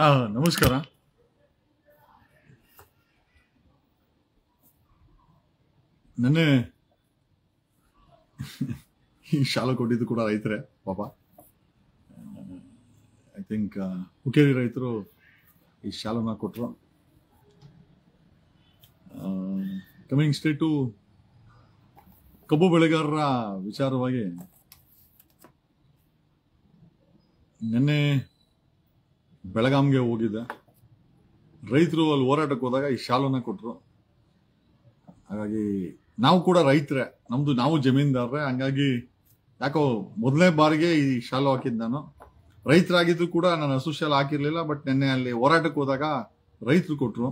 ನಮಸ್ಕಾರ. ನೆನ್ನೆ ಈ ಶಾಲೆ ಕೊಟ್ಟಿದ್ದು ಕೂಡ ರೈತರೇ ಪಾಪ. ಐ ಥಿಂಕ್ ಹುಕ್ಕೇರಿ ರೈತರು ಈ ಶಾಲನ್ನ ಕೊಟ್ಟರು. ಕಮಿಂಗ್ ಸ್ಟೇಟ್ ಟು ಕಬ್ಬು ಬೆಳೆಗಾರರ ವಿಚಾರವಾಗಿ ನಿನ್ನೆ ಬೆಳಗಾಂಗೆ ಹೋಗಿದ್ದೆ. ರೈತರು ಅಲ್ಲಿ ಹೋರಾಟಕ್ಕೆ ಹೋದಾಗ ಈ ಶಾಲನ್ನ ಕೊಟ್ಟರು. ಹಾಗಾಗಿ ನಾವು ಕೂಡ ರೈತರೇ, ನಾವು ಜಮೀನ್ದಾರರೇ. ಹಂಗಾಗಿ ಯಾಕೋ ಮೊದಲನೇ ಬಾರಿಗೆ ಈ ಶಾಲು ಹಾಕಿದ್ದು ನಾನು. ರೈತರಾಗಿದ್ರು ಕೂಡ ನಾನು ಹಸು ಶಾಲು ಹಾಕಿರ್ಲಿಲ್ಲ. ಬಟ್ ನಿನ್ನೆ ಅಲ್ಲಿ ಹೋರಾಟಕ್ಕೆ ಹೋದಾಗ ರೈತರು ಕೊಟ್ಟರು.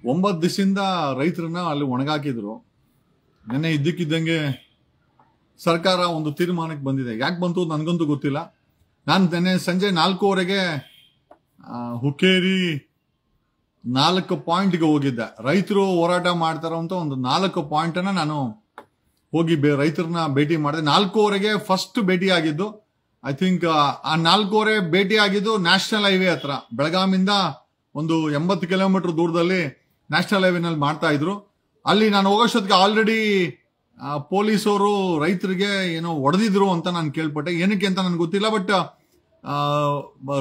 9 ದಿವಸದಿಂದ ರೈತರನ್ನ ಅಲ್ಲಿ ಒಣಗಾಕಿದ್ರು. ನಿನ್ನೆ ಇದ್ದಕ್ಕಿದ್ದಂಗೆ ಸರ್ಕಾರ ಒಂದು ತೀರ್ಮಾನಕ್ಕೆ ಬಂದಿದೆ. ಯಾಕೆ ಬಂತು ನನಗಂತೂ ಗೊತ್ತಿಲ್ಲ. ನಾನು ನಿನ್ನೆ ಸಂಜೆ 4:15ಗೆ ಹುಕ್ಕೇರಿ 4 ಪಾಯಿಂಟ್ಗೆ ಹೋಗಿದ್ದೆ. ರೈತರು ಹೋರಾಟ ಮಾಡ್ತಾರೋ ಅಂತ ಒಂದು 4 ಪಾಯಿಂಟನ್ನ ನಾನು ಹೋಗಿ ರೈತರನ್ನ ಭೇಟಿ ಮಾಡಿದೆ. 4:15ಗೆ ಫಸ್ಟ್ ಭೇಟಿ ಆಗಿದ್ದು. ಐ ಥಿಂಕ್ ಆ 4:15 ಭೇಟಿ ಆಗಿದ್ದು ನ್ಯಾಷನಲ್ ಹೈವೇ ಹತ್ರ. ಬೆಳಗಾಮಿಂದ ಒಂದು 80 ಕಿಲೋಮೀಟರ್ ದೂರದಲ್ಲಿ ನ್ಯಾಷನಲ್ ಹೈವೇನಲ್ಲಿ ಮಾಡ್ತಾ ಇದ್ರು. ಅಲ್ಲಿ ನಾನು ಹೋಗೋಷ್ಟೊತ್ತಿಗೆ ಆಲ್ರೆಡಿ ಪೊಲೀಸರು ರೈತರಿಗೆ ಏನೋ ಹೊಡೆದಿದ್ರು ಅಂತ ನಾನು ಕೇಳ್ಪಟ್ಟೆ. ಏನಕ್ಕೆ ಅಂತ ನನ್ಗೆ ಗೊತ್ತಿಲ್ಲ. ಬಟ್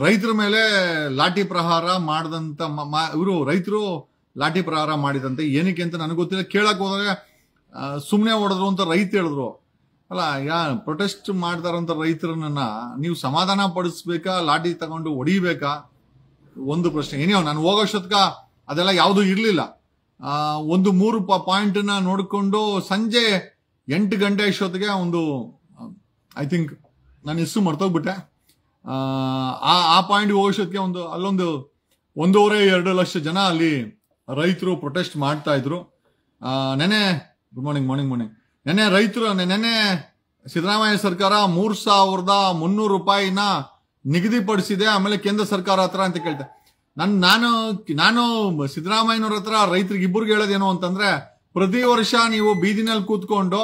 ರೈತರ ಮೇಲೆ ಲಾಠಿ ಪ್ರಹಾರ ಮಾಡದಂತ ಇವರು ರೈತರು ಲಾಠಿ ಪ್ರಹಾರ ಮಾಡಿದಂತೆ. ಏನಕ್ಕೆ ಅಂತ ನನಗೆ ಗೊತ್ತಿಲ್ಲ. ಕೇಳಕ್ ಹೋದಾಗ ಸುಮ್ಮನೆ ಹೊಡೆದ್ರು ಅಂತ ರೈತ ಹೇಳಿದ್ರು. ಅಲ್ಲ, ಪ್ರೊಟೆಸ್ಟ್ ಮಾಡ್ತಾರಂತ ರೈತರನ್ನ ನೀವು ಸಮಾಧಾನ ಪಡಿಸ್ಬೇಕಾ, ಲಾಠಿ ತಗೊಂಡು ಹೊಡಿಬೇಕಾ? ಒಂದು ಪ್ರಶ್ನೆ. ಏನೋ ನಾನು ಹೋಗೋಷ್ಟೊತ್ಕ ಅದೆಲ್ಲ ಯಾವುದು ಇರ್ಲಿಲ್ಲ. ಒಂದು 3 ಪಾಯಿಂಟ್ ನ ನೋಡ್ಕೊಂಡು ಸಂಜೆ 8 ಗಂಟೆ ಅಷ್ಟೊತ್ತಿಗೆ ಒಂದು ಐ ಥಿಂಕ್ ನಾನು ಹೆಸರು ಮರ್ತೋಗ್ಬಿಟ್ಟೆ. ಆ ಪಾಯಿಂಟ್ ಹೋಗೋಷ್ಟೊತ್ತಿಗೆ ಅಲ್ಲೊಂದು 1.5-2 ಲಕ್ಷ ಜನ ಅಲ್ಲಿ ರೈತರು ಪ್ರೊಟೆಸ್ಟ್ ಮಾಡ್ತಾ ಇದ್ರು. ನೆನೆ ಮಾರ್ನಿಂಗ್ ನೆನೆ ರೈತರು ನೆನೆ ಸಿದ್ದರಾಮಯ್ಯ ಸರ್ಕಾರ 3,300 ರೂಪಾಯಿನ ನಿಗದಿಪಡಿಸಿದೆ. ಆಮೇಲೆ ಕೇಂದ್ರ ಸರ್ಕಾರ ಹತ್ರ ಅಂತ ಕೇಳ್ತೆ. ನಾನು ಸಿದ್ದರಾಮಯ್ಯನವ್ರ ಹತ್ರ ರೈತರಿಗೆ ಇಬ್ಬರಿಗೆ ಹೇಳೋದೇನು ಅಂತಂದ್ರೆ, ಪ್ರತಿ ವರ್ಷ ನೀವು ಬೀದಿನಲ್ಲಿ ಕೂತ್ಕೊಂಡು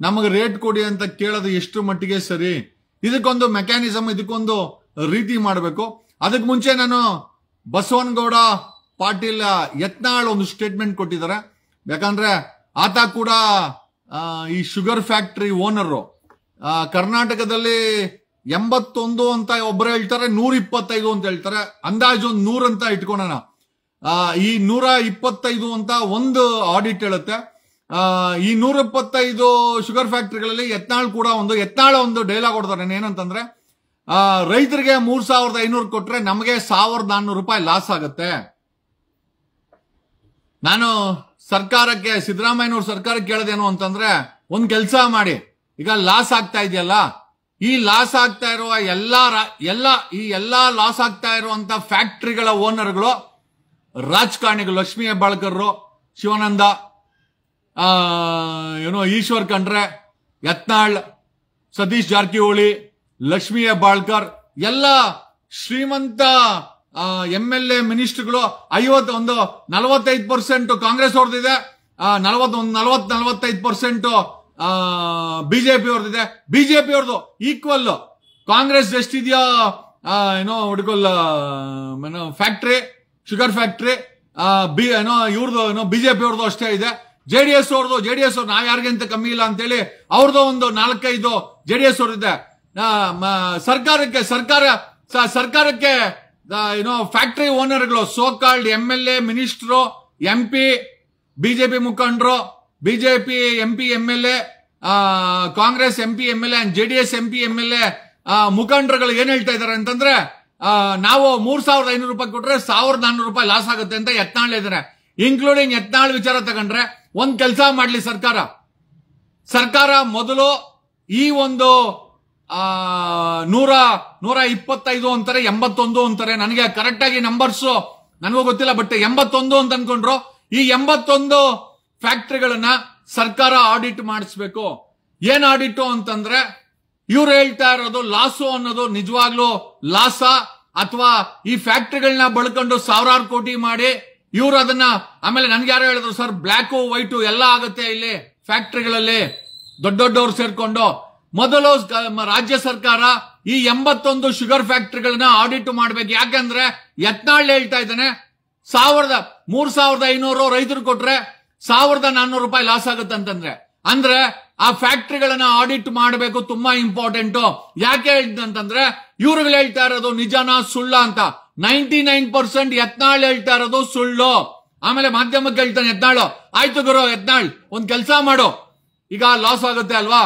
ನಮಗೆ ರೇಟ್ ಕೊಡಿ ಅಂತ ಕೇಳೋದು ಎಷ್ಟು ಮಟ್ಟಿಗೆ ಸರಿ? ಇದಕ್ಕೊಂದು ಮೆಕ್ಯಾನಿಸಮ್, ಇದಕ್ಕೊಂದು ರೀತಿ ಮಾಡಬೇಕು. ಅದಕ್ಕೆ ಮುಂಚೆ ನಾನು ಬಸವನಗೌಡ ಪಾಟೀಲ್ ಯತ್ನಾಳ್ ಒಂದು ಸ್ಟೇಟ್ಮೆಂಟ್ ಕೊಟ್ಟಿದ್ದಾರೆ. ಯಾಕಂದ್ರೆ ಆತ ಕೂಡ ಈ ಶುಗರ್ ಫ್ಯಾಕ್ಟರಿ ಓನರು. ಕರ್ನಾಟಕದಲ್ಲಿ 81 ಅಂತ ಒಬ್ಬರು ಹೇಳ್ತಾರೆ, 125 ಅಂತ ಹೇಳ್ತಾರೆ. ಅಂದಾಜು 100 ಅಂತ ಇಟ್ಕೊಳ್ಳೋಣ. ಈ 125 ಅಂತ ಒಂದು ಆಡಿಟ್ ಹೇಳುತ್ತೆ. ಈ 125 ಶುಗರ್ ಫ್ಯಾಕ್ಟರಿಗಳಲ್ಲಿ ಯತ್ನಾಳ್ ಒಂದು ಡೈಲಾಗ್ ಕೊಡ್ತಾರೆ. ಏನಂತಂದ್ರೆ, ರೈತರಿಗೆ 3,500 ಕೊಟ್ರೆ ನಮಗೆ 1,400 ರೂಪಾಯಿ ಲಾಸ್ ಆಗುತ್ತೆ. ನಾನು ಸರ್ಕಾರಕ್ಕೆ, ಸಿದ್ದರಾಮಯ್ಯನವ್ರ ಸರ್ಕಾರಕ್ಕೆ ಕೇಳೋದೇನು ಅಂತಂದ್ರೆ, ಒಂದ್ ಕೆಲಸ ಮಾಡಿ. ಈಗ ಲಾಸ್ ಆಗ್ತಾ ಇದೆಯಲ್ಲ, ಈ ಲಾಸ್ ಆಗ್ತಾ ಇರುವ ಎಲ್ಲಾ ಲಾಸ್ ಆಗ್ತಾ ಇರುವಂತ ಫ್ಯಾಕ್ಟರಿಗಳ ಓನರ್ಗಳು ರಾಜಕಾರಣಿಗಳು. ಲಕ್ಷ್ಮೀ ಹೆಬ್ಬಾಳ್ಕರ್, ಶಿವಾನಂದ, ಈಶ್ವರ್ ಖಂಡ್ರೆ, ಯತ್ನಾಳ್, ಸತೀಶ್ ಜಾರಕಿಹೊಳಿ, ಲಕ್ಷ್ಮೀ ಹೆಬ್ಬಾಳ್ಕರ್ ಎಲ್ಲ ಶ್ರೀಮಂತ MLA ಮಿನಿಸ್ಟರ್ಗಳು. 45% ಕಾಂಗ್ರೆಸ್ ಅವ್ರದಿದೆ, 40-45% ಬಿಜೆಪಿ ಅವ್ರದಿದೆ. ಬಿಜೆಪಿ ಅವ್ರದ್ದು ಈಕ್ವಲ್ ಕಾಂಗ್ರೆಸ್ ಎಷ್ಟಿದೆಯೋ ಫ್ಯಾಕ್ಟ್ರಿ, ಶುಗರ್ ಫ್ಯಾಕ್ಟ್ರಿ, ಇವ್ರದ್ದು ಬಿಜೆಪಿ ಅವ್ರದ್ದು ಅಷ್ಟೇ ಇದೆ. ಜೆಡಿಎಸ್ ಅವ್ರು ನಾವ್ ಯಾರಿಗಿಂತ ಕಮ್ಮಿ ಇಲ್ಲ ಅಂತೇಳಿ ಅವ್ರದ್ದು ಒಂದು 4-5 ಜೆಡಿಎಸ್ ಅವ್ರದಿದೆ. ಸರ್ಕಾರಕ್ಕೆ ಫ್ಯಾಕ್ಟರಿ ಓನರ್ಗಳು, so called MLA minister, MP, BJP ಮುಖಂಡರು, BJP MP MLA, Congress MP MLA and JDS MP MLA ಮುಖಂಡರುಗಳು ಏನ್ ಹೇಳ್ತಾ ಇದಾರೆ ಅಂತಂದ್ರೆ, ನಾವು 3,500 ರೂಪಾಯಿ ಕೊಟ್ರೆ 1,400 ರೂಪಾಯಿ ಲಾಸ್ ಆಗುತ್ತೆ ಅಂತ ಯತ್ನಾಳ್ ಇದಾರೆ. ಇನ್ಕ್ಲೂಡಿಂಗ್ ಯತ್ನಾಳ್ ವಿಚಾರ ತಗೊಂಡ್ರೆ ಒಂದ್ ಕೆಲಸ ಮಾಡ್ಲಿ ಸರ್ಕಾರ ಮೊದಲು ಈ ಒಂದು 125 ಅಂತಾರೆ, 81 ಅಂತಾರೆ. ನನಗೆ ಕರೆಕ್ಟ್ ಆಗಿ ನಂಬರ್ಸ್ ನನಗೂ ಗೊತ್ತಿಲ್ಲ. ಬಟ್ 81 ಅಂತ ಅನ್ಕೊಂಡ್ರು. ಈ 81 ಫ್ಯಾಕ್ಟರಿಗಳನ್ನ ಸರ್ಕಾರ ಆಡಿಟ್ ಮಾಡಿಸ್ಬೇಕು. ಏನ್ ಆಡಿಟ್ ಅಂತಂದ್ರೆ, ಇವ್ರು ಹೇಳ್ತಾ ಇರೋದು ಲಾಸು ಅನ್ನೋದು ನಿಜವಾಗ್ಲೂ ಲಾಸ, ಅಥವಾ ಈ ಫ್ಯಾಕ್ಟರಿಗಳನ್ನ ಬಳಕೊಂಡು 1,000 ಕೋಟಿ ಮಾಡಿ ಇವ್ರು ಅದನ್ನ, ಆಮೇಲೆ ನನ್ಗೆ ಯಾರೋ ಹೇಳಿದ್ರು, ಸರ್ ಬ್ಲಾಕ್ ವೈಟ್ ಎಲ್ಲ ಆಗುತ್ತೆ ಇಲ್ಲಿ ಫ್ಯಾಕ್ಟರಿಗಳಲ್ಲಿ ದೊಡ್ಡವ್ರು ಸೇರ್ಕೊಂಡು. ಮೊದಲು ರಾಜ್ಯ ಸರ್ಕಾರ ಈ 81 ಶುಗರ್ ಫ್ಯಾಕ್ಟರಿಗಳನ್ನ ಆಡಿಟ್ ಮಾಡ್ಬೇಕು. ಯಾಕಂದ್ರೆ ಯತ್ನಾಳ್ ಹೇಳ್ತಾ ಇದ್ದಾನೆ 3,500 ರೈತರು ಕೊಟ್ರೆ 1,400 ರೂಪಾಯಿ ಲಾಸ್ ಆಗುತ್ತೆ ಅಂತಂದ್ರೆ, ಅಂದ್ರೆ ಆ ಫ್ಯಾಕ್ಟರಿಗಳನ್ನ ಆಡಿಟ್ ಮಾಡಬೇಕು, ತುಂಬಾ ಇಂಪಾರ್ಟೆಂಟ್. ಯಾಕೆ ಹೇಳ್ತಂತಂದ್ರೆ ಇವ್ರುಗಳು ಹೇಳ್ತಾ ಇರೋದು ನಿಜನಾ ಸುಳ್ಳ ಅಂತ. 99% ಯತ್ನಾಳ್ ಹೇಳ್ತಾ ಇರೋದು ಸುಳ್ಳು. ಆಮೇಲೆ ಮಾಧ್ಯಮಕ್ಕೆ ಹೇಳ್ತಾನೆ ಯತ್ನಾಳ್, ಆಯ್ತು ಗುರು ಯತ್ನಾಳ್ ಒಂದ್ ಕೆಲಸ ಮಾಡು, ಈಗ ಲಾಸ್ ಆಗುತ್ತೆ ಅಲ್ವಾ,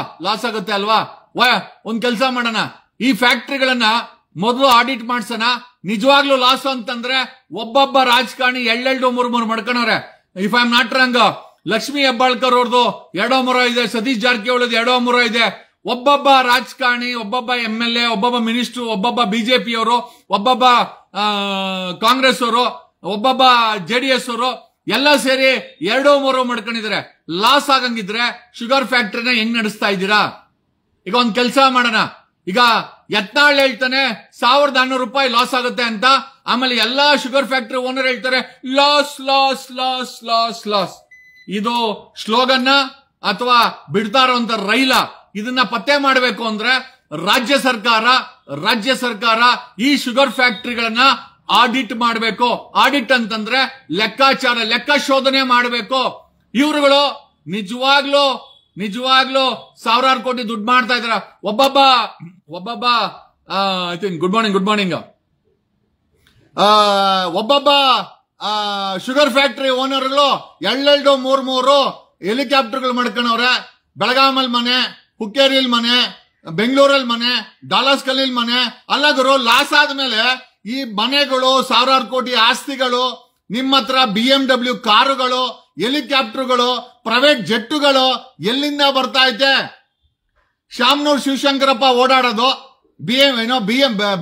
ಒಂದ್ ಕೆಲಸ ಮಾಡೋಣ, ಈ ಫ್ಯಾಕ್ಟರಿಗಳನ್ನ ಮೊದಲು ಆಡಿಟ್ ಮಾಡ್ಸೋಣ. ನಿಜವಾಗ್ಲೂ ಲಾಸ್ ಅಂತಂದ್ರೆ ಒಬ್ಬೊಬ್ಬ ರಾಜಕಾರಣಿ 2-3 ಮಾಡ್ಕೊಂಡವ್ರೆ. If I am not wrong, Lakshmi Hebbalkar ಅವ್ರದ್ದು 2 ಮೊರ ಇದೆ, ಸತೀಶ್ ಜಾರಕಿಹೊಳಿದು 2 ಮೊರ ಇದೆ. ಒಬ್ಬೊಬ್ಬ ರಾಜಕಾರಣಿ, ಒಬ್ಬೊಬ್ಬ MLA, ಒಬ್ಬೊಬ್ಬ ಮಿನಿಸ್ಟ್ರು, ಒಬ್ಬೊಬ್ಬ ಬಿಜೆಪಿ ಅವರು, ಒಬ್ಬೊಬ್ಬ ಕಾಂಗ್ರೆಸ್ ಅವರು, ಒಬ್ಬೊಬ್ಬ JDS ಅವರು ಎಲ್ಲ ಸೇರಿ 2-3 ಮಾಡ್ಕೊಂಡಿದ್ದಾರೆ. ಲಾಸ್ ಆಗಂಗಿದ್ರೆ ಶುಗರ್ ಫ್ಯಾಕ್ಟರಿನ ಹೆಂಗ್ ನಡೆಸ್ತಾ ಇದ್ದೀರಾ? ಈಗ ಒಂದ್ ಕೆಲಸ ಮಾಡೋಣ, ಈಗ ಯತ್ನಾಳ್ ಹೇಳ್ತಾನೆ 1,400 ರೂಪಾಯಿ ಲಾಸ್ ಆಗುತ್ತೆ ಅಂತ, ಆಮೇಲೆ ಎಲ್ಲಾ ಶುಗರ್ ಫ್ಯಾಕ್ಟರಿ ಓನರ್ ಹೇಳ್ತಾರೆ loss loss loss loss loss. ಇದು ಸ್ಲೋಗನ್ನ ಅಥವಾ ಬಿಡ್ತಾ ಇರುವಂತ ರೈಲ? ಇದನ್ನ ಪತ್ತೆ ಮಾಡಬೇಕು ಅಂದ್ರೆ ರಾಜ್ಯ ಸರ್ಕಾರ ಈ ಶುಗರ್ ಫ್ಯಾಕ್ಟರಿಗಳನ್ನ ಆಡಿಟ್ ಮಾಡಬೇಕು. ಆಡಿಟ್ ಅಂತಂದ್ರೆ ಲೆಕ್ಕಾಚಾರ, ಲೆಕ್ಕ ಶೋಧನೆ ಮಾಡಬೇಕು. ಇವರುಗಳು ನಿಜವಾಗ್ಲೂ 1,000 ಕೋಟಿ ದುಡ್ಡು ಮಾಡ್ತಾ ಇದಾರೆ. ಒಬ್ಬೊಬ್ಬ ಐ ಥಿಂಕ್ ಗುಡ್ ಮಾರ್ನಿಂಗ್ ಒಬ್ಬೊಬ್ಬ ಶುಗರ್ ಫ್ಯಾಕ್ಟರಿ ಓನರ್ಗಳು 2-3 ಹೆಲಿಕಾಪ್ಟರ್ಗಳು ಮಾಡ್ಕೊಂಡವ್ರೆ. ಬೆಳಗಾಮಲ್ ಮನೆ, ಹುಕ್ಕೇರಿಲ್ ಮನೆ, ಬೆಂಗಳೂರಲ್ಲಿ ಮನೆ, ಡಾಲಸ್ ಕಲ್ಲಿಲ್ ಮನೆ. ಅಲ್ಲಗರು ಲಾಸ್ ಆದ್ಮೇಲೆ ಈ ಮನೆಗಳು, 1,000 ಕೋಟಿ ಆಸ್ತಿಗಳು, ನಿಮ್ಮ ಹತ್ರ BMW ಕಾರುಗಳು, ಹೆಲಿಕಾಪ್ಟರ್ಗಳು, ಪ್ರೈವೇಟ್ ಜೆಟ್ಟುಗಳು ಎಲ್ಲಿಂದ ಬರ್ತಾ ಐತೆ? ಶಾಮನೂರ್ ಶಿವಶಂಕರಪ್ಪ ಓಡಾಡೋದು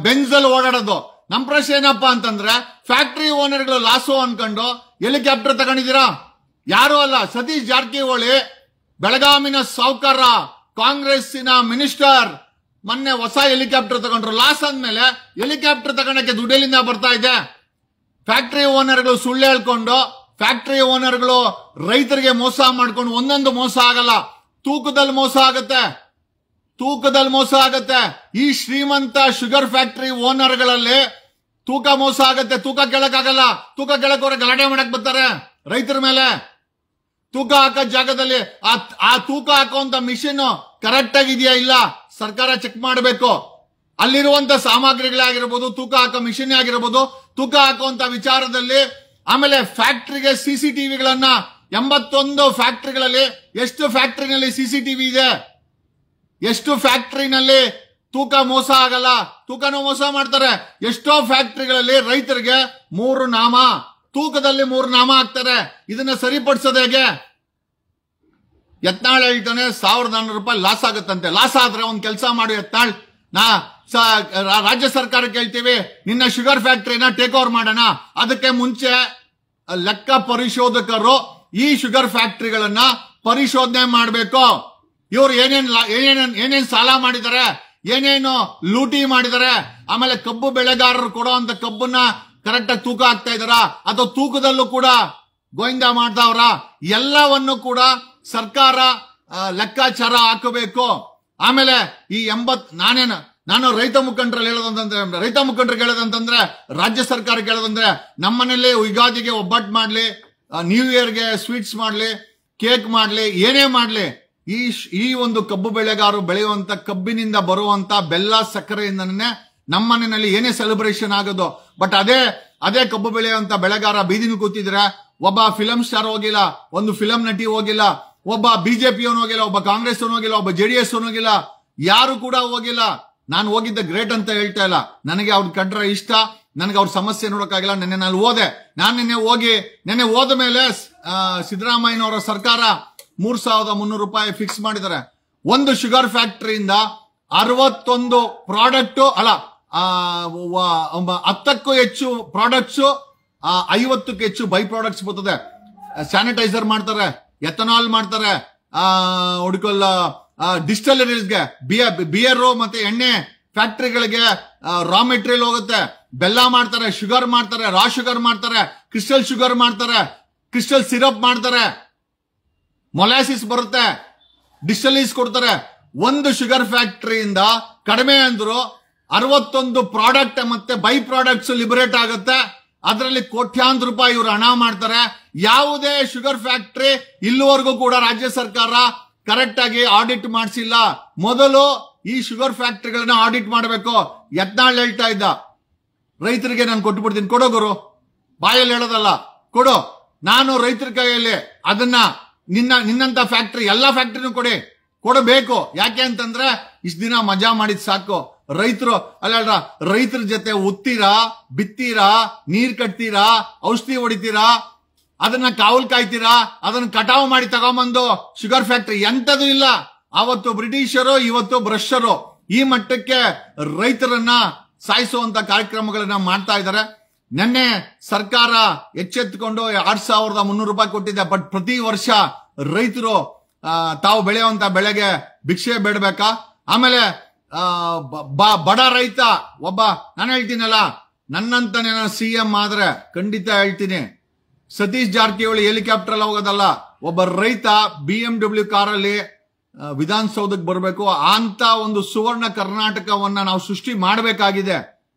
ಬೆಂಜ್ ಅಲ್ಲಿ ಓಡಾಡೋದು. ನಮ್ ಪ್ರಶ್ನೆ ಏನಪ್ಪಾ ಅಂತಂದ್ರೆ, ಫ್ಯಾಕ್ಟರಿ ಓನರ್ಗಳು ಲಾಸು ಅನ್ಕೊಂಡು ಹೆಲಿಕಾಪ್ಟರ್ ತಗೊಂಡಿದ್ದೀರಾ? ಯಾರು ಅಲ್ಲ, ಸತೀಶ್ ಜಾರಕಿಹೊಳಿ ಬೆಳಗಾಮಿನ ಸಾವುಕಾರ, ಕಾಂಗ್ರೆಸ್ಸಿನ ಮಿನಿಸ್ಟರ್ ಮೊನ್ನೆ ಹೊಸ ಹೆಲಿಕಾಪ್ಟರ್ ತಗೊಂಡ್ರು. ಲಾಸ್ ಅಂದ್ಮೇಲೆ ಹೆಲಿಕಾಪ್ಟರ್ ತಗೊಂಡಕ್ಕೆ ದುಡ್ಡೆಲ್ಲಿಂದ ಬರ್ತಾ ಇದೆ? ಫ್ಯಾಕ್ಟರಿ ಓನರ್ಗಳು ಸುಳ್ಳು ಹೇಳ್ಕೊಂಡು, ಫ್ಯಾಕ್ಟರಿ ಓನರ್ಗಳು ರೈತರಿಗೆ ಮೋಸ ಮಾಡ್ಕೊಂಡು, ಒಂದೊಂದು ಮೋಸ ಆಗಲ್ಲ, ತೂಕದಲ್ಲಿ ಮೋಸ ಆಗತ್ತೆ. ಈ ಶ್ರೀಮಂತ ಶುಗರ್ ಫ್ಯಾಕ್ಟರಿ ಓನರ್ಗಳಲ್ಲಿ ತೂಕ ಮೋಸ ಆಗತ್ತೆ. ತೂಕ ಕೇಳಕ್ಕಾಗಲ್ಲ. ತೂಕ ಕೇಳಕ್ಕೋರೆ ಗಲಾಟೆ ಮಾಡಕ್ ಬರ್ತಾರೆ ರೈತರ ಮೇಲೆ. ತೂಕ ಹಾಕೋ ಜಾಗದಲ್ಲಿ ಆ ತೂಕ ಹಾಕುವಂತ ಮಿಷಿನ್ ಕರೆಕ್ಟ್ ಆಗಿದೆಯಾ ಇಲ್ಲ ಸರ್ಕಾರ ಚೆಕ್ ಮಾಡಬೇಕು. ಅಲ್ಲಿರುವಂತ ಸಾಮಗ್ರಿಗಳಾಗಿರ್ಬೋದು, ತೂಕ ಹಾಕೋ ಮಿಷಿನ್ ಆಗಿರ್ಬೋದು, ತೂಕ ಹಾಕುವಂತ ವಿಚಾರದಲ್ಲಿ. ಆಮೇಲೆ ಫ್ಯಾಕ್ಟರಿಗೆ CCTVಗಳನ್ನ 81 ಫ್ಯಾಕ್ಟರಿಗಳಲ್ಲಿ ಎಷ್ಟು ಫ್ಯಾಕ್ಟರಿನಲ್ಲಿ CCTV ಇದೆ? ಎಷ್ಟು ಫ್ಯಾಕ್ಟರಿನಲ್ಲಿ ತೂಕ ಮೋಸ ಆಗಲ್ಲ? ತೂಕನೂ ಮೋಸ ಮಾಡ್ತಾರೆ. ಎಷ್ಟೋ ಫ್ಯಾಕ್ಟರಿಗಳಲ್ಲಿ ರೈತರಿಗೆ 3 ನಾಮ, ತೂಕದಲ್ಲಿ 3 ನಾಮ ಹಾಕ್ತಾರೆ. ಇದನ್ನ ಸರಿಪಡಿಸೋದು ಹೇಗೆ? ಯತ್ನಾಳ್ ಹೇಳ್ತಾನೆ 1,400 ರೂಪಾಯಿ ಲಾಸ್ ಆಗುತ್ತಂತೆ. ಲಾಸ್ ಆದ್ರೆ ಒಂದ್ ಕೆಲಸ ಮಾಡು ಯತ್ನಾಳ್, ರಾಜ್ಯ ಸರ್ಕಾರಕ್ಕೆ ಹೇಳ್ತೀವಿ, ನಿನ್ನ ಶುಗರ್ ಫ್ಯಾಕ್ಟರಿನ ಟೇಕ್ ಓವರ್ ಮಾಡೋಣ. ಅದಕ್ಕೆ ಮುಂಚೆ ಲೆಕ್ಕ ಪರಿಶೋಧಕರು ಈ ಶುಗರ್ ಫ್ಯಾಕ್ಟರಿಗಳನ್ನ ಪರಿಶೋಧನೆ ಮಾಡಬೇಕು. ಇವ್ರು ಏನೇನ್ ಸಾಲ ಮಾಡಿದ್ದಾರೆ, ಏನೇನು ಲೂಟಿ ಮಾಡಿದ್ದಾರೆ, ಆಮೇಲೆ ಕಬ್ಬು ಬೆಳೆಗಾರರು ಕೊಡೋ ಅಂತ ಕಬ್ಬನ್ನ ಕರೆಕ್ಟ್ ಆಗಿ ತೂಕ ಹಾಕ್ತಾ ಇದಾರ ಅಥವಾ ತೂಕದಲ್ಲೂ ಕೂಡ ಗೋವಿಂದ ಮಾಡ್ತಾವ್ರ? ಎಲ್ಲವನ್ನು ಕೂಡ ಸರ್ಕಾರ ಲೆಕ್ಕಾಚಾರ ಹಾಕಬೇಕು. ಆಮೇಲೆ ಈ ನಾನು ರೈತ ಮುಖಂಡರಲ್ಲಿ ಹೇಳೋದಂತಂದ್ರೆ ರಾಜ್ಯ ಸರ್ಕಾರಕ್ಕೆ ಹೇಳೋದಂದ್ರೆ, ನಮ್ಮನೇಲಿ ಯುಗಾದಿಗೆ ಒಬ್ಬಟ್ಟು ಮಾಡ್ಲಿ, ನ್ಯೂ ಇಯರ್ಗೆ ಸ್ವೀಟ್ಸ್ ಮಾಡ್ಲಿ, ಕೇಕ್ ಮಾಡ್ಲಿ, ಏನೇ ಮಾಡ್ಲಿ, ಈ ಒಂದು ಕಬ್ಬು ಬೆಳೆಗಾರರು ಬೆಳೆಯುವಂತ ಕಬ್ಬಿನಿಂದ ಬರುವಂತ ಬೆಲ್ಲ ಸಕ್ಕರೆಯಿಂದನೇ ನಮ್ಮನೆಯಲ್ಲಿ ಏನೇ ಸೆಲೆಬ್ರೇಷನ್ ಆಗೋದು. ಬಟ್ ಅದೇ ಕಬ್ಬು ಬೆಳೆಯುವಂತ ಬೆಳೆಗಾರ ಬೀದಿನ ಕೂತಿದ್ರೆ ಒಬ್ಬ ಫಿಲಂ ಸ್ಟಾರ್ ಹೋಗಿಲ್ಲ, ಒಂದು ಫಿಲಂ ನಟಿ ಹೋಗಿಲ್ಲ, ಒಬ್ಬ ಬಿಜೆಪಿ ಅವನು ಹೋಗಿಲ್ಲ, ಒಬ್ಬ ಕಾಂಗ್ರೆಸ್ ಅವನು ಹೋಗಿಲ್ಲ, ಒಬ್ಬ JDS ಅವನು ಹೋಗಿಲ್ಲ, ಯಾರು ಕೂಡ ಹೋಗಿಲ್ಲ. ನಾನು ಹೋಗಿದ್ದ ಗ್ರೇಟ್ ಅಂತ ಹೇಳ್ತಾ ಇಲ್ಲ, ನನಗೆ ಅವ್ರ ಕಂಡ್ರೆ ಇಷ್ಟ, ನನಗೆ ಅವ್ರ ಸಮಸ್ಯೆ ನೋಡಕ್ಕಾಗಿಲ್ಲ. ನೆನ್ನೆ ಹೋದ ಮೇಲೆ ಸಿದ್ದರಾಮಯ್ಯನವರ ಸರ್ಕಾರ 3,300 ರೂಪಾಯಿ ಫಿಕ್ಸ್ ಮಾಡಿದ್ದಾರೆ. ಒಂದು ಶುಗರ್ ಫ್ಯಾಕ್ಟರಿಯಿಂದ 61 ಪ್ರಾಡಕ್ಟ್ ಅಲ್ಲ, 10ಕ್ಕೂ ಹೆಚ್ಚು ಪ್ರಾಡಕ್ಟ್ಸ್, 50ಕ್ಕೂ ಹೆಚ್ಚು ಬೈ ಪ್ರಾಡಕ್ಟ್ಸ್ ಬರ್ತದೆ. ಸ್ಯಾನಿಟೈಸರ್ ಮಾಡ್ತಾರೆ, ಎಥನಾಲ್ ಮಾಡ್ತಾರೆ, ಡಿಸ್ಟಲರೀಸ್ಗೆ ಬಿಯರ್ ಮತ್ತೆ ಎಣ್ಣೆ ಫ್ಯಾಕ್ಟರಿಗಳಿಗೆ ರಾ ಮೆಟೀರಿಯಲ್ ಹೋಗುತ್ತೆ. ಬೆಲ್ಲ ಮಾಡ್ತಾರೆ, ಶುಗರ್ ಮಾಡ್ತಾರೆ, ರಾ ಶುಗರ್ ಮಾಡ್ತಾರೆ, ಕ್ರಿಸ್ಟಲ್ ಶುಗರ್ ಮಾಡ್ತಾರೆ, ಕ್ರಿಸ್ಟಲ್ ಸಿರಪ್ ಮಾಡ್ತಾರೆ, ಮೊಲಾಸಿಸ್ ಬರುತ್ತೆ, ಡಿಸ್ಟಲೀಸ್ ಕೊಡ್ತಾರೆ. ಒಂದು ಶುಗರ್ ಫ್ಯಾಕ್ಟರಿಯಿಂದ ಕಡಿಮೆ ಅಂದ್ರು 61 ಪ್ರಾಡಕ್ಟ್ ಮತ್ತೆ ಬೈ ಪ್ರಾಡಕ್ಟ್ಸ್ ಲಿಬರೇಟ್ ಆಗುತ್ತೆ. ಅದರಲ್ಲಿ ಕೋಟ್ಯಾಂತರ ರೂಪಾಯಿ ಇವರು ಹಣ ಮಾಡ್ತಾರೆ. ಯಾವುದೇ ಶುಗರ್ ಫ್ಯಾಕ್ಟರಿ ಇಲ್ಲಿವರೆಗೂ ಕೂಡ ರಾಜ್ಯ ಸರ್ಕಾರ ಕರೆಕ್ಟ್ ಆಗಿ ಆಡಿಟ್ ಮಾಡಿಸಿಲ್ಲ. ಮೊದಲು ಈ ಶುಗರ್ ಫ್ಯಾಕ್ಟರಿಗಳನ್ನ ಆಡಿಟ್ ಮಾಡಬೇಕು. ಯತ್ನಾಳ್ ಹೇಳ್ತಾ ಇದ್ದ, ರೈತರಿಗೆ ನಾನು ಕೊಟ್ಟುಬಿಡ್ತೀನಿ, ಕೊಡೋ ಗುರು, ಬಾಯಲ್ಲಿ ಹೇಳೋದಲ್ಲ, ಕೊಡು, ನಾನು ರೈತರ ಕೈಯಲ್ಲಿ ಅದನ್ನ ನಿನ್ನಂತ ಫ್ಯಾಕ್ಟರಿ ಎಲ್ಲಾ ಫ್ಯಾಕ್ಟರಿನೂ ಕೊಡಬೇಕು. ಯಾಕೆ ಅಂತಂದ್ರೆ ಇಷ್ಟ ದಿನ ಮಜಾ ಮಾಡಿದ್ ಸಾಕು. ರೈತರು ಅಲ್ಲ, ರೈತರ ಜೊತೆ ಉತ್ತೀರಾ, ಬಿತ್ತೀರಾ, ನೀರ್ ಕಟ್ತೀರಾ, ಔಷಧಿ ಹೊಡಿತೀರಾ, ಅದನ್ನ ಕಾವಲ್ ಕಾಯ್ತೀರಾ, ಅದನ್ನ ಕಟಾವು ಮಾಡಿ ತಗೊಂಬಂದು ಶುಗರ್ ಫ್ಯಾಕ್ಟರಿ ಎಂತದೂ ಇಲ್ಲ. ಅವತ್ತು ಬ್ರಿಟಿಷರು, ಇವತ್ತು ಬ್ರಷರು. ಈ ಮಟ್ಟಕ್ಕೆ ರೈತರನ್ನ ಸಾಯಿಸುವಂತ ಕಾರ್ಯಕ್ರಮಗಳನ್ನ ಮಾಡ್ತಾ ಇದ್ದಾರೆ. ನಿನ್ನೆ ಸರ್ಕಾರ ಎಚ್ಚೆತ್ತುಕೊಂಡು 6,300 ರೂಪಾಯಿ ಕೊಟ್ಟಿದೆ. ಬಟ್ ಪ್ರತಿ ವರ್ಷ ರೈತರು ತಾವು ಬೆಳೆಯುವಂತ ಬೆಳೆಗೆ ಭಿಕ್ಷೆ ಬೇಡಬೇಕಾ? ಆಮೇಲೆ ಬಡ ರೈತ ಒಬ್ಬ, ನಾನು ಹೇಳ್ತೀನಲ್ಲ, ನನ್ನಂತಾನೆ ಸಿಎಂ ಆದ್ರೆ ಖಂಡಿತ ಹೇಳ್ತೀನಿ, ಸತೀಶ್ ಜಾರಕಿಹೊಳಿ ಹೆಲಿಕಾಪ್ಟರ್ ಅಲ್ಲಿ ಹೋಗೋದಲ್ಲ, ಒಬ್ಬ ರೈತ BMW ಕಾರಲ್ಲಿ ವಿಧಾನಸೌಧಕ್ಕೆ ಬರಬೇಕು. ಅಂತ ಒಂದು ಸುವರ್ಣ ಕರ್ನಾಟಕವನ್ನ ನಾವು ಸೃಷ್ಟಿ ಮಾಡಬೇಕಾಗಿದೆ.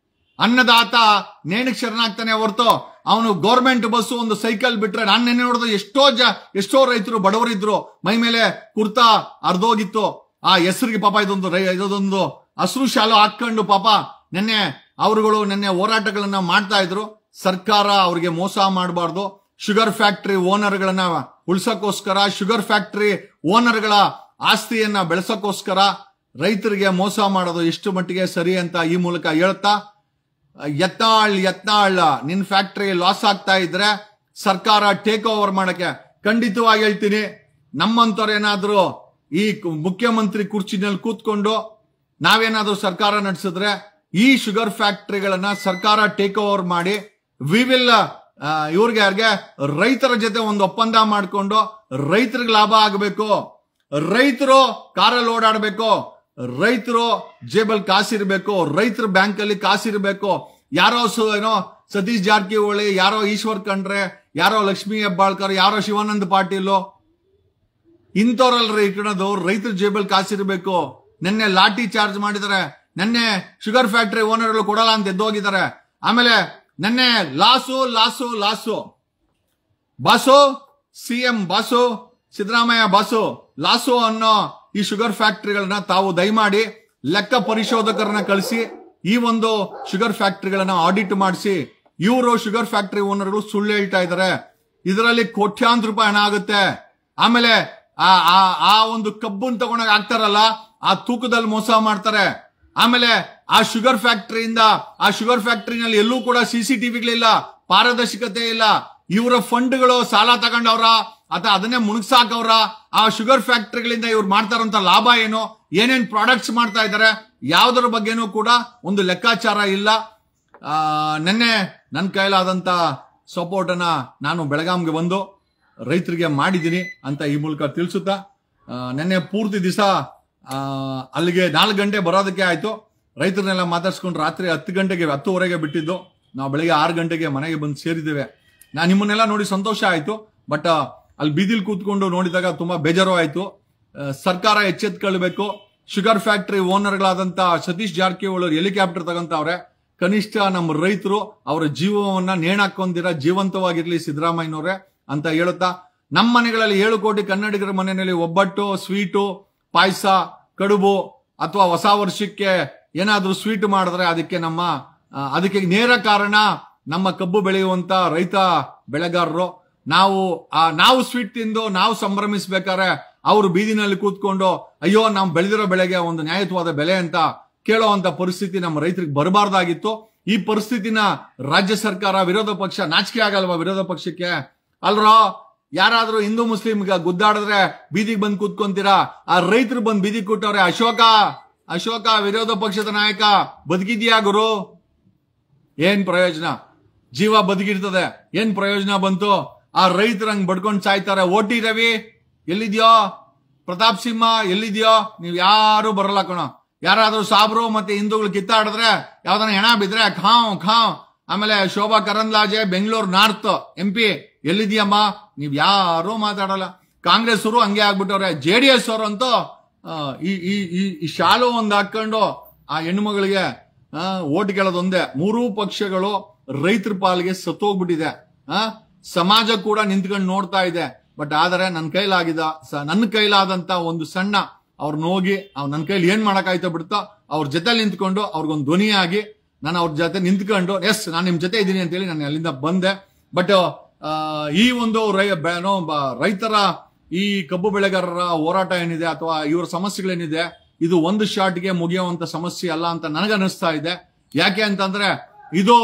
ಅನ್ನದಾತ ನೇಣಕ್ಕೆ ಶರಣಾಗ್ತಾನೆ ಹೊರತು ಅವನು ಗೌರ್ಮೆಂಟ್ ಬಸ್ಸು ಒಂದು ಸೈಕಲ್ ಬಿಟ್ರೆ, ನಾನು ನೆನ್ನೆ ನೋಡಿದ್ರೆ ಎಷ್ಟೋ ರೈತರು ಬಡವರಿದ್ರು, ಮೈ ಮೇಲೆ ಕುರ್ತಾ ಅರ್ಧೋಗಿತ್ತು, ಆ ಹೆಸರಿಗೆ ಪಾಪ ಇದೊಂದು ಹಸಿರು ಶಾಲು ಹಾಕೊಂಡು ಪಾಪ ನೆನ್ನೆ ಹೋರಾಟಗಳನ್ನ ಮಾಡ್ತಾ ಇದ್ರು. ಸರ್ಕಾರ ಅವ್ರಿಗೆ ಮೋಸ ಮಾಡಬಾರ್ದು. ಶುಗರ್ ಫ್ಯಾಕ್ಟರಿ ಓನರ್ಗಳನ್ನ ಉಳಿಸೋಕೋಸ್ಕರ, ಶುಗರ್ ಫ್ಯಾಕ್ಟರಿ ಓನರ್ಗಳ ಆಸ್ತಿಯನ್ನ ಬೆಳೆಸೋಕೋಸ್ಕರ ರೈತರಿಗೆ ಮೋಸ ಮಾಡೋದು ಎಷ್ಟು ಮಟ್ಟಿಗೆ ಸರಿ ಅಂತ ಈ ಮೂಲಕ ಹೇಳ್ತಾ, ಯತ್ನಾಳ್ ನಿನ್ ಫ್ಯಾಕ್ಟರಿ ಲಾಸ್ ಆಗ್ತಾ ಇದ್ರೆ ಸರ್ಕಾರ ಟೇಕ್ ಓವರ್ ಮಾಡಕ್ಕೆ ಖಂಡಿತವಾಗಿ ಹೇಳ್ತೀನಿ. ನಮ್ಮಂತವ್ರೇನಾದ್ರೂ ಈ ಮುಖ್ಯಮಂತ್ರಿ ಕುರ್ಚಿನಲ್ಲಿ ಕೂತ್ಕೊಂಡು ನಾವೇನಾದ್ರೂ ಸರ್ಕಾರ ನಡೆಸಿದ್ರೆ ಈ ಶುಗರ್ ಫ್ಯಾಕ್ಟರಿಗಳನ್ನ ಸರ್ಕಾರ ಟೇಕ್ ಓವರ್ ಮಾಡಿ ಯಾರಿಗೆ ರೈತರ ಜೊತೆ ಒಂದು ಒಪ್ಪಂದ ಮಾಡಿಕೊಂಡು ರೈತರಿಗೆ ಲಾಭ ಆಗಬೇಕು. ರೈತರು ಕಾರಲ್ಲಿ ಓಡಾಡಬೇಕು, ರೈತರು ಜೇಬಲ್ ಕಾಸಿರ್ಬೇಕು, ರೈತರ ಬ್ಯಾಂಕ್ ಅಲ್ಲಿ ಕಾಸಿರ್ಬೇಕು. ಯಾರೋ ಸತೀಶ್ ಜಾರಕಿಹೊಳಿ, ಯಾರೋ ಈಶ್ವರ್ ಖಂಡ್ರೆ, ಯಾರೋ ಲಕ್ಷ್ಮೀ ಹೆಬ್ಬಾಳ್ಕರ್, ಯಾರೋ ಶಿವಾನಂದ ಪಾಟೀಲ್, ಇಂಥವ್ರಲ್ರಿ ಇಟ್ಕೊಳ್ಳೋದು. ರೈತರ ಜೇಬಲ್ ಕಾಸಿರ್ಬೇಕು. ನಿನ್ನೆ ಲಾಠಿ ಚಾರ್ಜ್ ಮಾಡಿದ್ದಾರೆ. ನಿನ್ನೆ ಶುಗರ್ ಫ್ಯಾಕ್ಟರಿ ಓನರ್ಗಳು ಕೊಡಲ್ಲ ಅಂತ ಎದ್ದೋಗಿದ್ದಾರೆ. ಆಮೇಲೆ ನಿನ್ನೆ loss boss, CM boss, Siddaramaiah boss, loss ಅನ್ನೋ ಈ ಶುಗರ್ ಫ್ಯಾಕ್ಟರಿಗಳನ್ನ ತಾವು ದಯಮಾಡಿ ಲೆಕ್ಕ ಪರಿಶೋಧಕರನ್ನ ಕಳಿಸಿ ಈ ಒಂದು ಶುಗರ್ ಫ್ಯಾಕ್ಟರಿಗಳನ್ನ ಆಡಿಟ್ ಮಾಡಿಸಿ. ಇವರು ಶುಗರ್ ಫ್ಯಾಕ್ಟರಿ ಓನರ್ಗಳು ಸುಳ್ಳು ಹೇಳ್ತಾ ಇದ್ದಾರೆ. ಇದರಲ್ಲಿ ಕೋಟ್ಯಾಂತರ ರೂಪಾಯಿ ಹಣ ಆಗುತ್ತೆ. ಆಮೇಲೆ ಆ ಒಂದು ಕಬ್ಬನ್ ತಗೊಂಡಾಗ ಆಗ್ತಾರಲ್ಲ, ಆ ತೂಕದಲ್ಲಿ ಮೋಸ ಮಾಡ್ತಾರೆ. ಆಮೇಲೆ ಆ ಶುಗರ್ ಫ್ಯಾಕ್ಟರಿನಲ್ಲಿ ಎಲ್ಲೂ ಕೂಡ CCTVಗಳಿಲ್ಲ, ಪಾರದರ್ಶಕತೆ ಇಲ್ಲ. ಇವರ ಫಂಡ್ಗಳು ಸಾಲ ತಗೊಂಡವ್ರ ಅಥವಾ ಅದನ್ನೇ ಮುಣಗ್ಸಾಕವ್ರ? ಆ ಶುಗರ್ ಫ್ಯಾಕ್ಟರಿಗಳಿಂದ ಇವ್ರು ಮಾಡ್ತಾರಂತ ಲಾಭ ಏನು, ಏನೇನ್ ಪ್ರಾಡಕ್ಟ್ಸ್ ಮಾಡ್ತಾ ಇದ್ದಾರೆ, ಯಾವುದರ ಬಗ್ಗೆನೂ ಕೂಡ ಒಂದು ಲೆಕ್ಕಾಚಾರ ಇಲ್ಲ. ನಿನ್ನೆ ನನ್ನ ಕೈಲಾದಂತ ಸಪೋರ್ಟ್ ಅನ್ನ ನಾನು ಬೆಳಗಾಂಗೆ ಬಂದು ರೈತರಿಗೆ ಮಾಡಿದ್ದೀನಿ ಅಂತ ಈ ಮೂಲಕ ತಿಳಿಸುತ್ತಾ, ನಿನ್ನೆ ಪೂರ್ತಿ ದಿವಸ ಅಲ್ಲಿಗೆ 4 ಗಂಟೆ ಬರೋದಕ್ಕೆ ಆಯ್ತು. ರೈತರನ್ನೆಲ್ಲ ಮಾತಾಡ್ಸ್ಕೊಂಡು ರಾತ್ರಿ 10:30ಗೆ ಬಿಟ್ಟಿದ್ದು. ನಾವು ಬೆಳಗ್ಗೆ 6 ಗಂಟೆಗೆ ಮನೆಗೆ ಬಂದು ಸೇರಿದ್ದೇವೆ. ನಾನು ನಿಮ್ಮನ್ನೆಲ್ಲ ನೋಡಿ ಸಂತೋಷ ಆಯ್ತು. ಬಟ್ ಅಲ್ಲಿ ಬೀದಿಲ್ ಕೂತ್ಕೊಂಡು ನೋಡಿದಾಗ ತುಂಬಾ ಬೇಜಾರು ಆಯ್ತು. ಸರ್ಕಾರ ಎಚ್ಚೆತ್ಕೊಳ್ಬೇಕು. ಶುಗರ್ ಫ್ಯಾಕ್ಟರಿ ಓನರ್ಗಳಾದಂತ ಸತೀಶ್ ಜಾರಕಿಹೊಳಿ ಹೆಲಿಕಾಪ್ಟರ್ ತಗೊಂತವ್ರೆ. ಕನಿಷ್ಠ ನಮ್ಮ ರೈತರು ಅವರ ಜೀವವನ್ನ ನೇಣಾಕೊಂಡಿರ ಜೀವಂತವಾಗಿರ್ಲಿ ಸಿದ್ದರಾಮಯ್ಯನವ್ರೆ ಅಂತ ಹೇಳುತ್ತಾ, ನಮ್ಮ ಮನೆಗಳಲ್ಲಿ 7 ಕೋಟಿ ಕನ್ನಡಿಗರ ಮನೆಯಲ್ಲಿ ಒಬ್ಬಟ್ಟು, ಸ್ವೀಟು, ಪಾಯಸ, ಕಡುಬು ಅಥವಾ ಹೊಸ ವರ್ಷಕ್ಕೆ ಏನಾದ್ರೂ ಸ್ವೀಟ್ ಮಾಡಿದ್ರೆ ಅದಕ್ಕೆ ನೇರ ಕಾರಣ ನಮ್ಮ ಕಬ್ಬು ಬೆಳೆಯುವಂತ ರೈತ ಬೆಳೆಗಾರರು. ನಾವು ಸ್ವೀಟ್ ತಿಂದು ನಾವು ಸಂಭ್ರಮಿಸ್ಬೇಕಾದ್ರೆ ಅವರು ಬೀದಿನಲ್ಲಿ ಕೂತ್ಕೊಂಡು ಅಯ್ಯೋ ನಾವು ಬೆಳೆದಿರೋ ಬೆಳೆಗೆ ಒಂದು ನ್ಯಾಯಯುತವಾದ ಬೆಲೆ ಅಂತ ಕೇಳುವಂತ ಪರಿಸ್ಥಿತಿ ನಮ್ಮ ರೈತರಿಗೆ ಬರಬಾರ್ದಾಗಿತ್ತು. ಈ ಪರಿಸ್ಥಿತಿನ ರಾಜ್ಯ ಸರ್ಕಾರ, ವಿರೋಧ ಪಕ್ಷ ನಾಚಿಕೆ ಆಗಲ್ವಾ ವಿರೋಧ ಪಕ್ಷಕ್ಕೆ? ಅಲ್ರೋ, ಯಾರಾದ್ರೂ ಹಿಂದೂ ಮುಸ್ಲಿಂ ಗುದ್ದಾಡಿದ್ರೆ ಬೀದಿಗೆ ಬಂದು ಕೂತ್ಕೊಂತೀರಾ? ಆ ರೈತರು ಬಂದು ಬೀದಿಗೆ ಕೂತವ್ರೆ. ಅಶೋಕ ವಿರೋಧ ಪಕ್ಷದ ನಾಯಕ ಬದುಕಿದ್ಯಾ ಗುರು? ಏನ್ ಪ್ರಯೋಜನ? ಜೀವ ಬದುಕಿರ್ತದೆ, ಏನ್ ಪ್ರಯೋಜನ ಬಂತು? ಆ ರೈತರು ಹಂಗ್ ಬಡ್ಕೊಂಡ್ ಸಾಯ್ತಾರೆ. ಓಟಿ ರವಿ ಎಲ್ಲಿದ್ಯೋ? ಪ್ರತಾಪ್ ಸಿಂಹ ಎಲ್ಲಿದ್ಯೋ? ನೀವ್ ಯಾರು ಬರಲ್ಲ ಕಣೋ. ಯಾರಾದ್ರೂ ಸಾಬ್ರು ಮತ್ತೆ ಹಿಂದೂಗಳು ಕಿತ್ತಾಡಿದ್ರೆ, ಯಾವ್ದಾನ ಹೆಣ ಬಿದ್ರೆ ಖಾವ್. ಆಮೇಲೆ ಶೋಭಾ ಕರಂದ್ಲಾಜೆ ಬೆಂಗಳೂರು ನಾರ್ತ್ MP ಎಲ್ಲಿದ್ಯಮ್ಮ? ನೀವ್ ಯಾರು ಮಾತಾಡಲ್ಲ. ಕಾಂಗ್ರೆಸ್ ಅವರು ಹಂಗೆ ಆಗ್ಬಿಟ್ಟವ್ರೆ. JDS ಅವರು ಅಂತೂ ಈ ಶಾಲು ಒಂದ್ ಹಾಕೊಂಡು ಆ ಹೆಣ್ಮಗಳಿಗೆ ಓಟ್ ಕೇಳೋದೊಂದೇ. ಮೂರೂ ಪಕ್ಷಗಳು ರೈತರ ಪಾಲಿಗೆ ಸತ್ತೋಗ್ಬಿಟ್ಟಿದೆ. ಸಮಾಜ ಕೂಡ ನಿಂತ್ಕೊಂಡು ನೋಡ್ತಾ ಇದೆ. ಬಟ್ ಆದರೆ ನನ್ನ ಕೈಲಾದಂತ ಒಂದು ಸಣ್ಣ ಅವ್ರನ್ನ ಹೋಗಿ ನನ್ನ ಕೈಲಿ ಏನ್ ಮಾಡಕ್ಕಾಯ್ತೋ ಬಿಡ್ತೋ ಅವ್ರ ಜೊತೆ ನಿಂತ್ಕೊಂಡು ಅವ್ರಿಗೊಂದು ಧ್ವನಿಯಾಗಿ ನಾನು ಅವ್ರ ಜೊತೆ ನಿಂತ್ಕೊಂಡು ಎಸ್ ನಾನು ನಿಮ್ ಜೊತೆ ಇದ್ದೀನಿ ಅಂತೇಳಿ ನಾನು ಅಲ್ಲಿಂದ ಬಂದೆ. ಬಟ್ ಈ ಒಂದು ರೈತರ ಈ ಕಬ್ಬು ಬೆಳೆಗಾರರ ಹೋರಾಟ ಏನಿದೆ ಅಥವಾ ಇವರ ಸಮಸ್ಯೆಗಳೇನಿದೆ ಇದು ಒಂದು ಶಾಟ್ಗೆ ಮುಗಿಯುವಂತ ಸಮಸ್ಯೆ ಅಲ್ಲ ಅಂತ ನನಗನ್ನಿಸ್ತಾ ಇದೆ. ಯಾಕೆ ಅಂತಂದ್ರೆ ಇದು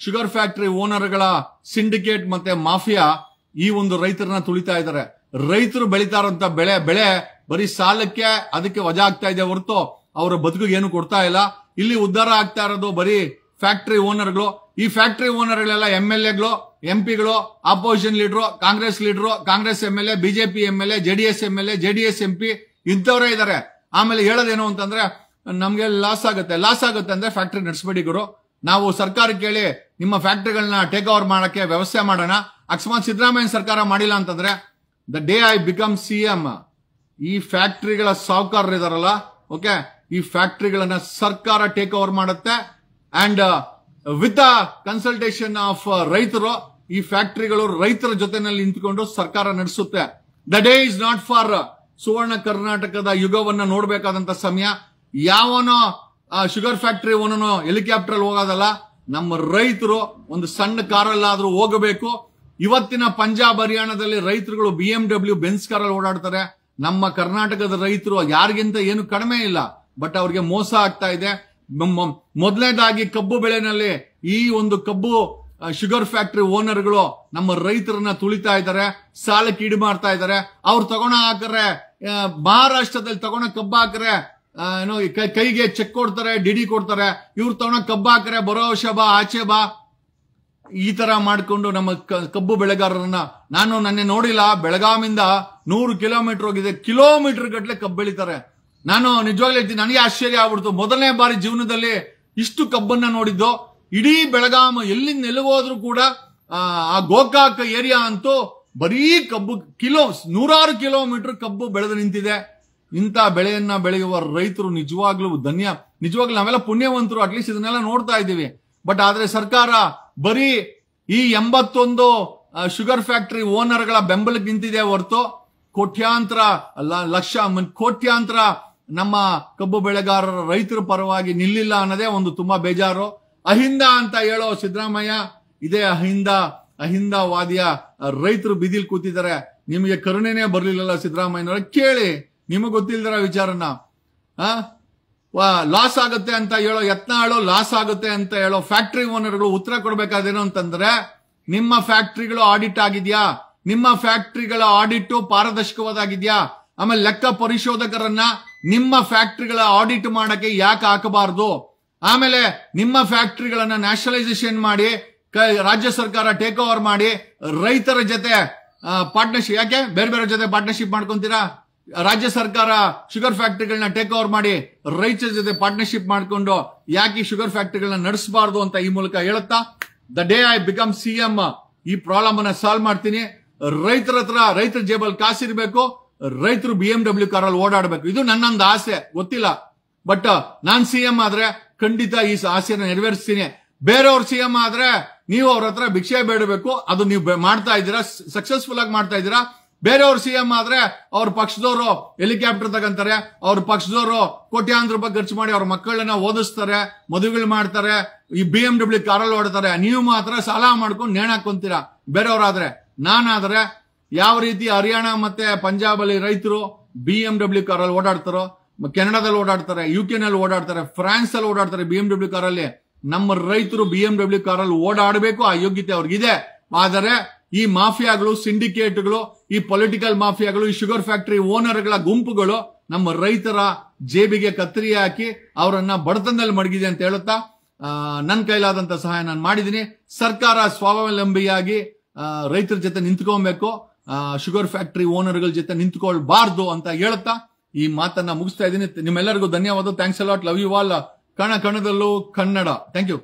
ಶುಗರ್ ಫ್ಯಾಕ್ಟರಿ ಓನರ್ಗಳ ಸಿಂಡಿಕೇಟ್ ಮತ್ತೆ ಮಾಫಿಯಾ ಈ ಒಂದು ರೈತರನ್ನ ತುಳಿತಾ ಇದ್ದಾರೆ. ರೈತರು ಬೆಳೀತಾ ಇರುವಂತ ಬೆಳೆ ಬರೀ ಸಾಲಕ್ಕೆ ಅದಕ್ಕೆ ವಜಾ ಆಗ್ತಾ ಇದೆ ಹೊರತು ಅವರ ಬದುಕಿಗೆ ಏನು ಕೊಡ್ತಾ ಇಲ್ಲ. ಇಲ್ಲಿ ಉದ್ಧಾರ ಆಗ್ತಾ ಇರೋದು ಬರೀ ಫ್ಯಾಕ್ಟರಿ ಓನರ್ಗಳು. ಈ ಫ್ಯಾಕ್ಟರಿ ಓನರ್ಗಳೆಲ್ಲ MLAಗಳು, MP ಗಳು, opposition leader, Congress leader, Congress MLA, BJP MLA, JDS MLA, JDS MP ಇಂಥವರೇ ಇದ್ದಾರೆ. ಆಮೇಲೆ ಹೇಳೋದೇನು ಅಂತಂದ್ರೆ ನಮ್ಗೆ ಲಾಸ್ ಆಗುತ್ತೆ ಅಂದ್ರೆ ಫ್ಯಾಕ್ಟರಿ ನಡೆಸಬೇಡಿ ಗುರು, ನಾವು ಸರ್ಕಾರಕ್ಕೆ ಹೇಳಿ ನಿಮ್ಮ ಫ್ಯಾಕ್ಟರಿಗಳನ್ನ ಟೇಕ್ ಓವರ್ ಮಾಡಕ್ಕೆ ವ್ಯವಸ್ಥೆ ಮಾಡೋಣ. ಅಕಸ್ಮಾತ್ ಸಿದ್ದರಾಮಯ್ಯ ಸರ್ಕಾರ ಮಾಡಿಲ್ಲ ಅಂತಂದ್ರೆ the day I become CM ಈ ಫ್ಯಾಕ್ಟರಿಗಳ ಸಾಹುಕಾರರು ಇದಾರಲ್ಲ, ಓಕೆ, ಈ ಫ್ಯಾಕ್ಟರಿಗಳನ್ನ ಸರ್ಕಾರ ಟೇಕ್ ಓವರ್ ಮಾಡುತ್ತೆ. And with the consultation of ರೈತರು ಈ ಫ್ಯಾಕ್ಟರಿಗಳು ರೈತರ ಜೊತೆನಲ್ಲಿ ನಿಂತ್ಕೊಂಡು ಸರ್ಕಾರ ನಡೆಸುತ್ತೆ. The day is not far ಸುವರ್ಣ ಕರ್ನಾಟಕದ ಯುಗವನ್ನ ನೋಡ್ಬೇಕಾದಂತ ಸಮಯ. ಯಾವನೋ ಶುಗರ್ ಫ್ಯಾಕ್ಟರಿ ಓನನು ಹೆಲಿಕಾಪ್ಟರ್ ಹೋಗೋದಲ್ಲ, ನಮ್ಮ ರೈತರು ಒಂದು ಸಣ್ಣ ಕಾರಲ್ಲಾದ್ರೂ ಹೋಗಬೇಕು. ಇವತ್ತಿನ ಪಂಜಾಬ್ ಹರಿಯಾಣದಲ್ಲಿ ರೈತರುಗಳು BMW ಬೆನ್ಸ್ ಕಾರಲ್ಲಿ ಓಡಾಡ್ತಾರೆ. ನಮ್ಮ ಕರ್ನಾಟಕದ ರೈತರು ಯಾರಿಗಿಂತ ಏನು ಕಡಿಮೆ ಇಲ್ಲ, ಬಟ್ ಅವ್ರಿಗೆ ಮೋಸ ಆಗ್ತಾ ಇದೆ. ಮೊದಲನೇದಾಗಿ ಕಬ್ಬು ಬೆಳೆನಲ್ಲಿ ಈ ಒಂದು ಕಬ್ಬು ಶುಗರ್ ಫ್ಯಾಕ್ಟರಿ ಓನರ್ಗಳು ನಮ್ಮ ರೈತರನ್ನ ತುಳಿತಾ ಇದ್ದಾರೆ, ಸಾಲಕ್ಕೆ ಈಡು ಮಾಡ್ತಾ ಇದ್ದಾರೆ. ಅವ್ರು ತಗೊಂಡ ಹಾಕ್ರೆ ಮಹಾರಾಷ್ಟ್ರದಲ್ಲಿ ತಗೊಂಡ ಕಬ್ಬು ಹಾಕ್ರೆ ಏನೋ ಕೈಗೆ ಚೆಕ್ ಕೊಡ್ತಾರೆ, ಡಿಡಿ ಕೊಡ್ತಾರೆ. ಇವ್ರು ತಗೊಂಡ ಕಬ್ಬು ಹಾಕ್ರೆ ಬರೋ ವರ್ಷ ಬಾ ಆಚೆ ಬಾ ಈ ತರ ಮಾಡ್ಕೊಂಡು ನಮ್ಮ ಕಬ್ಬು ಬೆಳೆಗಾರರನ್ನ ನಾನು ನನ್ನೆ ನೋಡಿಲ್ಲ. ಬೆಳಗಾವಿಂದ 100 ಕಿಲೋಮೀಟರ್ ಹೋಗಿದೆ, ಕಿಲೋಮೀಟರ್ ಗಟ್ಟಲೆ ಕಬ್ಬು ಬೆಳಿತಾರೆ. ನಾನು ನಿಜವಾಗ್ಲೂ ಹೇಳ್ತೀನಿ, ನನಗೆ ಆಶ್ಚರ್ಯ ಆಗ್ಬಿಡ್ತು. ಮೊದಲನೇ ಬಾರಿ ಜೀವನದಲ್ಲಿ ಇಷ್ಟು ಕಬ್ಬನ್ನ ನೋಡಿದ್ದು. ಇಡೀ ಬೆಳಗಾಂ ಎಲ್ಲಿಂದ ಹೋದ್ರು ಕೂಡ ಆ ಗೋಕಾಕ್ ಏರಿಯಾ ಅಂತೂ ಬರೀ ಕಬ್ಬು ನೂರಾರು ಕಿಲೋಮೀಟರ್ ಕಬ್ಬು ಬೆಳೆದು ನಿಂತಿದೆ. ಇಂಥ ಬೆಳೆಯನ್ನ ಬೆಳೆಯುವ ರೈತರು ನಿಜವಾಗ್ಲೂ ನಿಜವಾಗ್ಲೂ ನಾವೆಲ್ಲ ಪುಣ್ಯವಂತರು, ಅಟ್ಲೀಸ್ಟ್ ಇದನ್ನೆಲ್ಲ ನೋಡ್ತಾ ಇದ್ದೀವಿ. ಬಟ್ ಆದ್ರೆ ಸರ್ಕಾರ ಬರೀ ಈ 81 ಶುಗರ್ ಫ್ಯಾಕ್ಟರಿ ಓನರ್ಗಳ ಬೆಂಬಲಕ್ಕೆ ನಿಂತಿದೆ ಹೊರತು ಕೋಟ್ಯಾಂತರ ಕೋಟ್ಯಾಂತರ ನಮ್ಮ ಕಬ್ಬು ಬೆಳೆಗಾರರ ರೈತರ ಪರವಾಗಿ ನಿಲ್ಲಿಲ್ಲ ಅನ್ನೋದೇ ಒಂದು ತುಂಬಾ ಬೇಜಾರು. ಅಹಿಂದ ಅಂತ ಹೇಳೋ ಸಿದ್ದರಾಮಯ್ಯ ಇದೇ ಅಹಿಂದವಾದಿಯ ರೈತರು ಬೀದಿಲ್ ಕೂತಿದ್ದಾರೆ. ನಿಮಗೆ ಕರುಣೆನೇ ಬರ್ಲಿಲ್ಲಲ್ಲ ಸಿದ್ದರಾಮಯ್ಯನವರ? ಕೇಳಿ, ನಿಮಗೆ ಗೊತ್ತಿಲ್ದಿರೋ ವಿಚಾರನ. ಲಾಸ್ ಆಗುತ್ತೆ ಅಂತ ಹೇಳೋ ಯತ್ನಾಳು, ಲಾಸ್ ಆಗುತ್ತೆ ಅಂತ ಹೇಳೋ ಫ್ಯಾಕ್ಟರಿ ಓನರ್ಗಳು ಉತ್ತರ ಕೊಡ್ಬೇಕಾದೇನು ಅಂತಂದ್ರೆ, ನಿಮ್ಮ ಫ್ಯಾಕ್ಟರಿಗಳು ಆಡಿಟ್ ಆಗಿದ್ಯಾ? ನಿಮ್ಮ ಫ್ಯಾಕ್ಟರಿಗಳ ಆಡಿಟ್ ಪಾರದರ್ಶಕವಾದಾಗಿದ್ಯಾ? ಆಮೇಲೆ ಲೆಕ್ಕ ಪರಿಶೋಧಕರನ್ನ ನಿಮ್ಮ ಫ್ಯಾಕ್ಟರಿಗಳ ಆಡಿಟ್ ಮಾಡಕ್ಕೆ ಯಾಕೆ ಹಾಕಬಾರದು? ಆಮೇಲೆ ನಿಮ್ಮ ಫ್ಯಾಕ್ಟರಿಗಳನ್ನ ನ್ಯಾಷನಲೈಸೇಷನ್ ಮಾಡಿ ರಾಜ್ಯ ಸರ್ಕಾರ ಟೇಕ್ ಓವರ್ ಮಾಡಿ ರೈತರ ಜೊತೆ ಪಾರ್ಟ್ನರ್ಶಿಪ್, ಯಾಕೆ ಬೇರೆ ಬೇರೆ ಜೊತೆ ಪಾರ್ಟ್ನರ್ಶಿಪ್ ಮಾಡ್ಕೊಂತೀರಾ? ರಾಜ್ಯ ಸರ್ಕಾರ ಶುಗರ್ ಫ್ಯಾಕ್ಟರಿಗಳನ್ನ ಟೇಕ್ ಓವರ್ ಮಾಡಿ ರೈತರ ಜೊತೆ ಪಾರ್ಟ್ನರ್ಶಿಪ್ ಮಾಡ್ಕೊಂಡು ಯಾಕೆ ಶುಗರ್ ಫ್ಯಾಕ್ಟರಿಗಳನ್ನ ನಡೆಸಬಾರದು ಅಂತ ಈ ಮೂಲಕ ಹೇಳುತ್ತಾ, the day I become CM ಈ ಪ್ರಾಬ್ಲಮ್ ಅನ್ನ ಸಾಲ್ವ್ ಮಾಡ್ತೀನಿ. ರೈತರ ಜೇಬಲ್ ಕಾಸಿರ್ಬೇಕು, ರೈತರು BMW ಕಾರಲ್ಲಿ ಓಡಾಡಬೇಕು. ಇದು ನನ್ನೊಂದು ಆಸೆ, ಗೊತ್ತಿಲ್ಲ. ಬಟ್ ನಾನ್ CM ಆದ್ರೆ ಖಂಡಿತ ಈ ಆಸೆನ ನೆರವೇರಿಸ್ತೀನಿ. ಬೇರೆಯವ್ರ CM ಆದ್ರೆ ನೀವು ಅವ್ರ ಹತ್ರ ಭಿಕ್ಷೆ ಬೇಡಬೇಕು. ಅದು ನೀವು ಮಾಡ್ತಾ ಇದ್ದೀರಾ, ಸಕ್ಸಸ್ಫುಲ್ ಆಗಿ ಮಾಡ್ತಾ ಇದ್ದೀರಾ. ಬೇರೆಯವ್ರ CM ಆದ್ರೆ ಅವ್ರ ಪಕ್ಷದವರು ಹೆಲಿಕಾಪ್ಟರ್ ತಗೊಂತಾರೆ, ಅವ್ರ ಪಕ್ಷದವರು ಕೋಟ್ಯಾಂತರ ರೂಪಾಯಿ ಖರ್ಚು ಮಾಡಿ ಅವ್ರ ಮಕ್ಕಳನ್ನ ಓದಿಸ್ತಾರೆ, ಮದುವೆಗಳು ಮಾಡ್ತಾರೆ, ಈ BMW ಕಾರಲ್ಲಿ ಓಡ್ತಾರೆ. ನೀವು ಮಾತ್ರ ಸಾಲ ಮಾಡ್ಕೊಂಡು ನೇಣ್ ಹಾಕೊಂತೀರಾ. ಬೇರೆಯವ್ರಾದ್ರೆ, ನಾನಾದ್ರೆ ಯಾವ ರೀತಿ ಹರಿಯಾಣ ಮತ್ತೆ ಪಂಜಾಬ್ ಅಲ್ಲಿ ರೈತರು BMW ಕಾರಲ್ಲಿ ಓಡಾಡ್ತಾರೋ, ಕೆನಡಾದಲ್ಲಿ ಓಡಾಡ್ತಾರೆ, UK ನಲ್ಲಿ ಓಡಾಡ್ತಾರೆ, ಫ್ರಾನ್ಸ್ ಅಲ್ಲಿ ಓಡಾಡ್ತಾರೆ BMW ಕಾರಲ್ಲಿ, ನಮ್ಮ ರೈತರು BMW ಕಾರಲ್ಲಿ ಓಡಾಡಬೇಕು. ಆ ಯೋಗ್ಯತೆ ಅವ್ರಿಗಿದೆ. ಆದರೆ ಈ ಮಾಫಿಯಾಗಳು, ಸಿಂಡಿಕೇಟ್ಗಳು, ಈ ಪೊಲಿಟಿಕಲ್ ಮಾಫಿಯಾಗಳು, ಈ ಶುಗರ್ ಫ್ಯಾಕ್ಟರಿ ಓನರ್ಗಳ ಗುಂಪುಗಳು ನಮ್ಮ ರೈತರ ಜೇಬಿಗೆ ಕತ್ತರಿ ಹಾಕಿ ಅವರನ್ನ ಬಡತನದಲ್ಲಿ ಮಡಗಿದೆ ಅಂತ ಹೇಳುತ್ತಾ ನನ್ನ ಕೈಲಾದಂತ ಸಹಾಯ ನಾನು ಮಾಡಿದ್ದೀನಿ. ಸರ್ಕಾರ ಸ್ವಾವಲಂಬಿಯಾಗಿ ರೈತರ ಜೊತೆ ನಿಂತ್ಕೊಬೇಕು, ಶುಗರ್ ಫ್ಯಾಕ್ಟರಿ ಓನರ್ಗಳ ಜೊತೆ ನಿಂತ್ಕೊಳ್ಬಾರ್ದು ಅಂತ ಹೇಳುತ್ತಾ ಈ ಮಾತನ್ನ ಮುಗಿಸ್ತಾ ಇದ್ದೀನಿ. ನಿಮ್ಮೆಲ್ಲರಿಗೂ ಧನ್ಯವಾದ. Thanks a lot. Love you all. ಕಣದಲ್ಲೂ ಕನ್ನಡ. Thank you.